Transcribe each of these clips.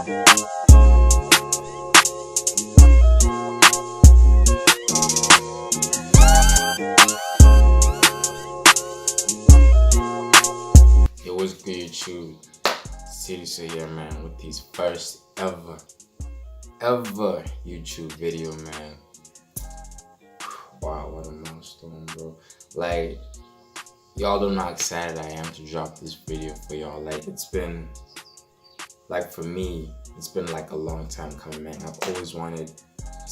It was good YouTube. Seriously here, man, with these first ever YouTube video, man. Wow, what a milestone, bro. Like, y'all don't know how excited I am to drop this video for y'all. Like, it's been, like, for me, it's been like a long time coming, man. I've always wanted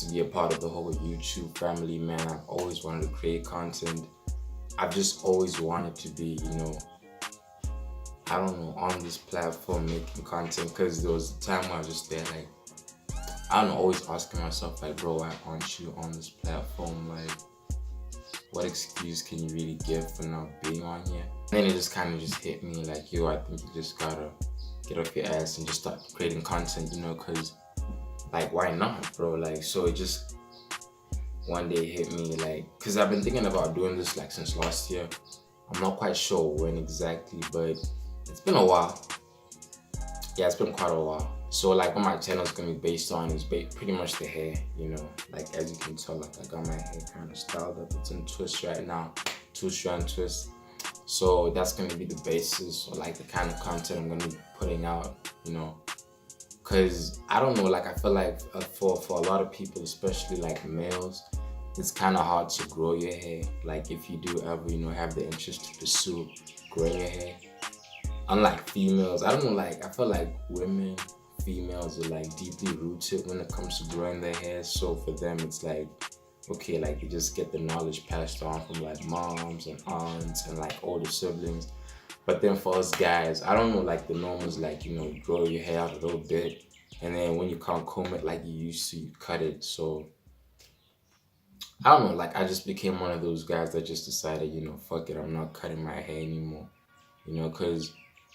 to be a part of the whole YouTube family, man. I've always wanted to create content. I've just always wanted to be, you know, I don't know, on this platform making content, because there was a time where I was just there, like, I don't know, always asking myself, like, bro, why aren't you on this platform? Like, what excuse can you really give for not being on here? And then it just kind of just hit me, like, yo, I think you just gotta get off your ass and just start creating content, you know, because, like, why not, bro? Like, so it just one day hit me, like, because I've been thinking about doing this, like, since last year. I'm not quite sure when exactly, but it's been a while. Yeah, it's been quite a while. So, like, what my channel is gonna be based on is pretty much the hair, you know. Like, as you can tell, like, I got my hair kind of styled up. It's in twists right now, 2-strand twist. So that's gonna be the basis, or like the kind of content I'm gonna be putting out, you know. Cause I don't know, like, I feel like for a lot of people, especially like males, it's kind of hard to grow your hair. Like, if you do ever, you know, have the interest to pursue growing your hair. Unlike females, I don't know, like, I feel like females are like deeply rooted when it comes to growing their hair. So for them, it's like, okay, like, you just get the knowledge passed on from like moms and aunts and like older siblings. But then for us guys, I don't know, like, the norm is like, you know, you grow your hair out a little bit, and then when you can't comb it like you used to, you cut it. So I don't know, like, I just became one of those guys that just decided, you know, fuck it, I'm not cutting my hair anymore, you know, because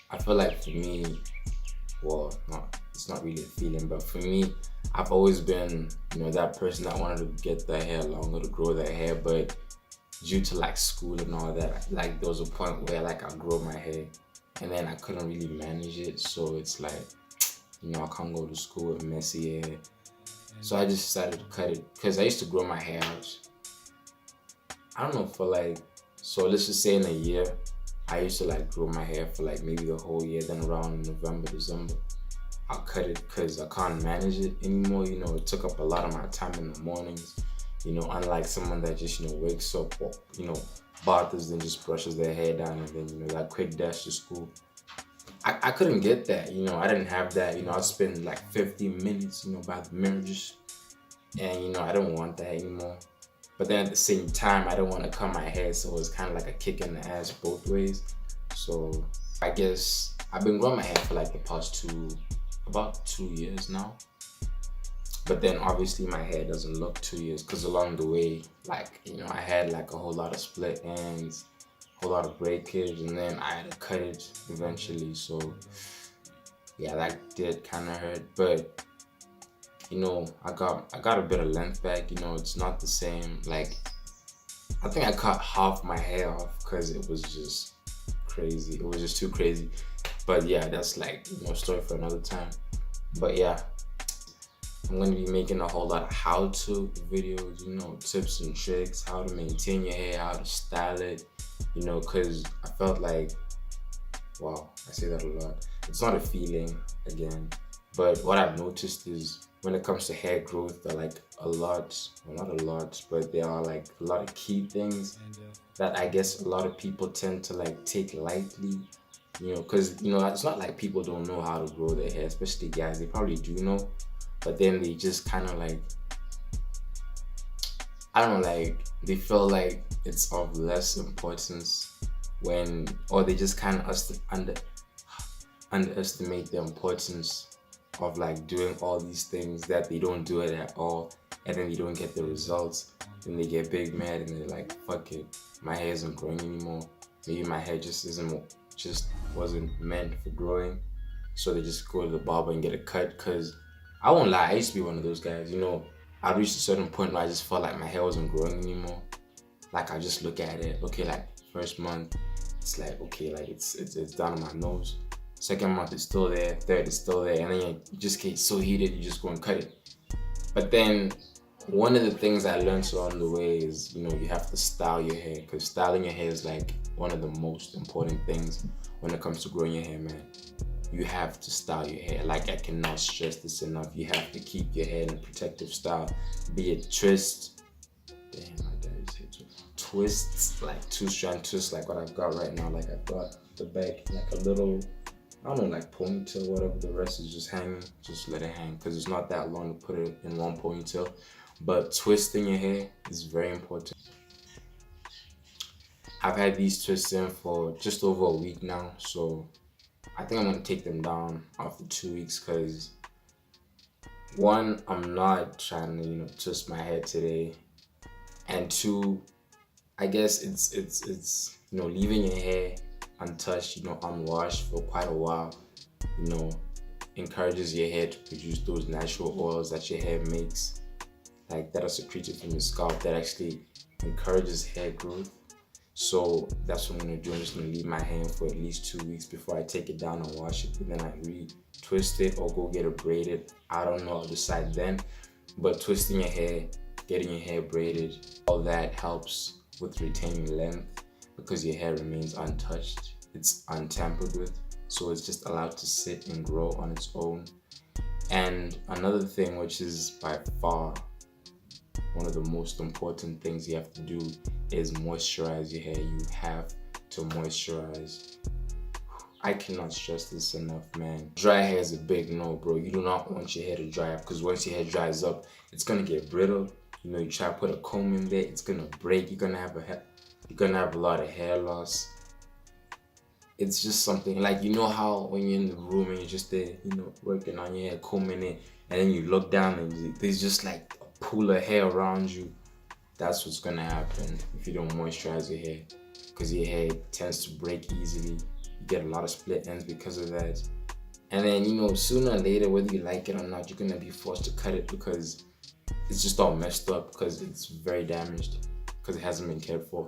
I feel like for me, well, it's not really a feeling, but for me, I've always been, you know, that person that wanted to get their hair longer, to grow their hair, but due to like school and all that, like, there was a point where like I grew my hair and then I couldn't really manage it. So it's like, you know, I can't go to school with messy hair. So I just decided to cut it, because I used to grow my hair out, I don't know, for like, so let's just say in a year, I used to like grow my hair for like maybe the whole year. Then around November, December, I'll cut it because I can't manage it anymore. You know, it took up a lot of my time in the mornings. You know, unlike someone that just, you know, wakes up, or, you know, baths, then just brushes their hair down, and then, you know, that quick dash to school. I couldn't get that, you know, I didn't have that. You know, I'd spend like 15 minutes, you know, by the mirror just, and, you know, I don't want that anymore. But then at the same time, I don't want to cut my hair, so it's kind of like a kick in the ass both ways. So I guess I've been growing my hair for like the past about 2 years now. But then obviously my hair doesn't look 2 years, because along the way, like, you know, I had like a whole lot of split ends, a whole lot of breakage, and then I had to cut it eventually. So yeah, that did kind of hurt, but, you know, I got a bit of length back. You know, it's not the same. Like, I think I cut half my hair off because it was just crazy. It was just too crazy. But yeah, that's like, you know, story for another time. But yeah, I'm going to be making a whole lot of how-to videos, you know, tips and tricks, how to maintain your hair, how to style it, you know, because I felt like, wow, I say that a lot. It's not a feeling, again, but what I've noticed is, when it comes to hair growth, there are like a lot, well, not a lot, but there are like a lot of key things that I guess a lot of people tend to like take lightly, you know, because, you know, it's not like people don't know how to grow their hair, especially guys. They probably do know, but then they just kind of like, I don't know, like, they feel like it's of less importance when, or they just kind of underestimate the importance of like doing all these things, that they don't do it at all, and then they don't get the results. Then they get big mad and they're like, fuck it, my hair isn't growing anymore. Maybe my hair just wasn't meant for growing. So they just go to the barber and get a cut. Because I won't lie, I used to be one of those guys, you know. I reached a certain point where I just felt like my hair wasn't growing anymore. Like, I just look at it, okay, like first month, it's like, okay, like it's down on my nose. Second month is still there, third is still there, and then you just get so heated, you just go and cut it. But then one of the things I learned along the way is, you have to style your hair, because styling your hair is like one of the most important things when it comes to growing your hair, man. You have to style your hair. Like, I cannot stress this enough. You have to keep your hair in a protective style, be it twist. Damn, my dad is here too. Twists, like 2-strand twists, like what I've got right now. Like, I've got the back, like a little, I don't know, like ponytail, whatever. The rest is just hanging. Just let it hang, because it's not that long to put it in one ponytail. But twisting your hair is very important. I've had these twists in for just over a week now, so I think I'm gonna take them down after 2 weeks, because one, I'm not trying to twist my hair today, and two, I guess it's leaving your hair untouched, unwashed for quite a while, encourages your hair to produce those natural oils that your hair makes, like that are secreted from your scalp, that actually encourages hair growth. So that's what I'm gonna do. I'm just gonna leave my hair for at least 2 weeks before I take it down and wash it, and then I re-twist it or go get it braided. I don't know, I'll decide then. But twisting your hair, getting your hair braided, all that helps with retaining length, because your hair remains untouched. It's untampered with, so it's just allowed to sit and grow on its own. And another thing, which is by far one of the most important things you have to do, is moisturize your hair. You have to moisturize. I cannot stress this enough, man. Dry hair is a big no, bro. You do not want your hair to dry up, because once your hair dries up, it's gonna get brittle. You try to put a comb in there, it's gonna break. You're gonna have a lot of hair loss. It's just something like, how when you're in the room and you're just there, working on your hair, combing it, and then you look down and there's just like a pool of hair around you. That's what's gonna happen if you don't moisturize your hair, because your hair tends to break easily. You get a lot of split ends because of that. And then, sooner or later, whether you like it or not, you're gonna be forced to cut it, because it's just all messed up, because it's very damaged, because it hasn't been cared for.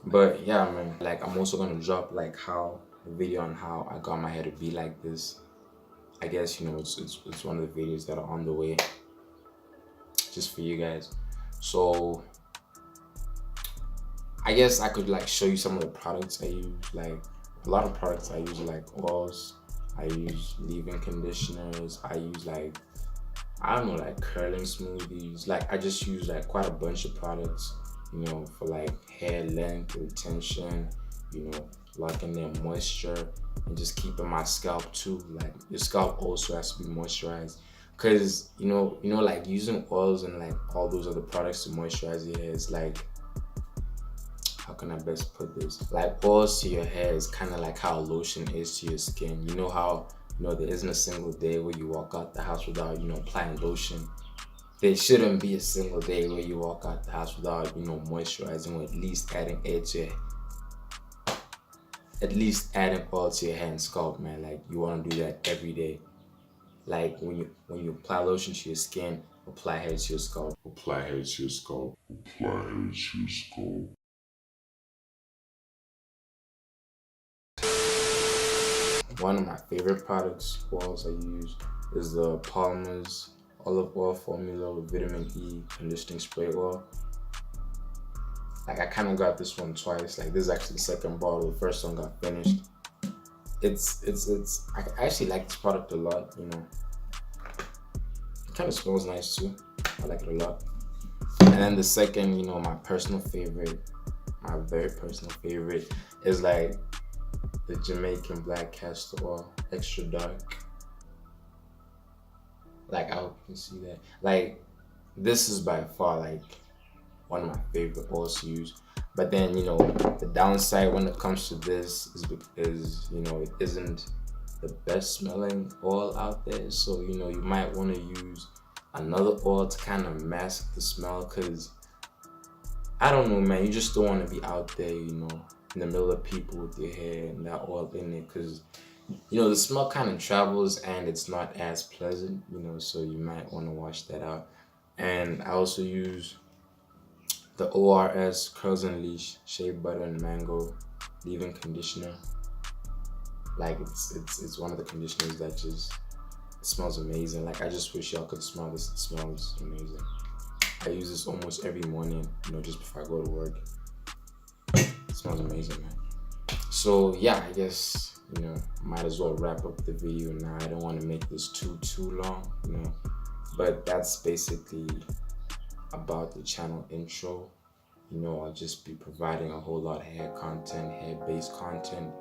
But yeah, man, like, I'm also gonna drop like a video on how I got my hair to be like this. I guess it's one of the videos that are on the way, just for you guys. So I guess I could like show you some of the products I use. Like, a lot of products I use, like oils, I use leave-in conditioners, I use like, I don't know, like curling smoothies. Like, I just use like quite a bunch of products, for like hair length, retention, locking in moisture, and just keeping my scalp too. Like, your scalp also has to be moisturized, because like using oils and like all those other products to moisturize your hair is like, how can I best put this? Like, oils to your hair is kind of like how lotion is to your skin. You know how there isn't a single day where you walk out the house without applying lotion. There shouldn't be a single day where you walk out the house without moisturizing, or at least adding oil to your hair and scalp, man. Like, you want to do that every day. Like, when you apply lotion to your skin, apply hair to your scalp. Apply hair to your scalp. Apply hair to your scalp. One of my favorite products, oils I use, is the Palmer's olive oil formula with vitamin E conditioning spray oil. Like, I kind of got this one twice. Like, this is actually the second bottle. The first one got finished. I actually like this product a lot. It kind of smells nice too. I like it a lot. And then the second, my personal favorite, my very personal favorite, is like the Jamaican black castor oil, extra dark. Like, I hope you can see that. Like, this is by far like one of my favorite oils to use. But then, the downside when it comes to this is because, it isn't the best smelling oil out there. So, you might want to use another oil to kind of mask the smell, because I don't know, man, you just don't want to be out there, in the middle of people with your hair and that oil in it, because the smell kind of travels and it's not as pleasant, so you might want to wash that out. And I also use the ORS Curls and Leash Shea Butter and Mango Leave-In Conditioner. Like it's one of the conditioners that just smells amazing. Like I just wish y'all could smell this. It smells amazing. I use this almost every morning, just before I go to work. It smells amazing, man. So yeah, I guess, might as well wrap up the video now. I don't want to make this too long, but that's basically about the channel intro. I'll just be providing a whole lot of hair content, hair-based content.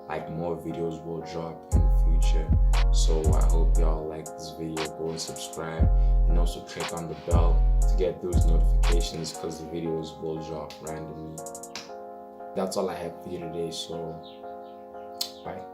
Like more videos will drop in the future. So I hope y'all like this video. Go and subscribe, and also click on the bell to get those notifications, because the videos will drop randomly. That's all I have for you today, so bye.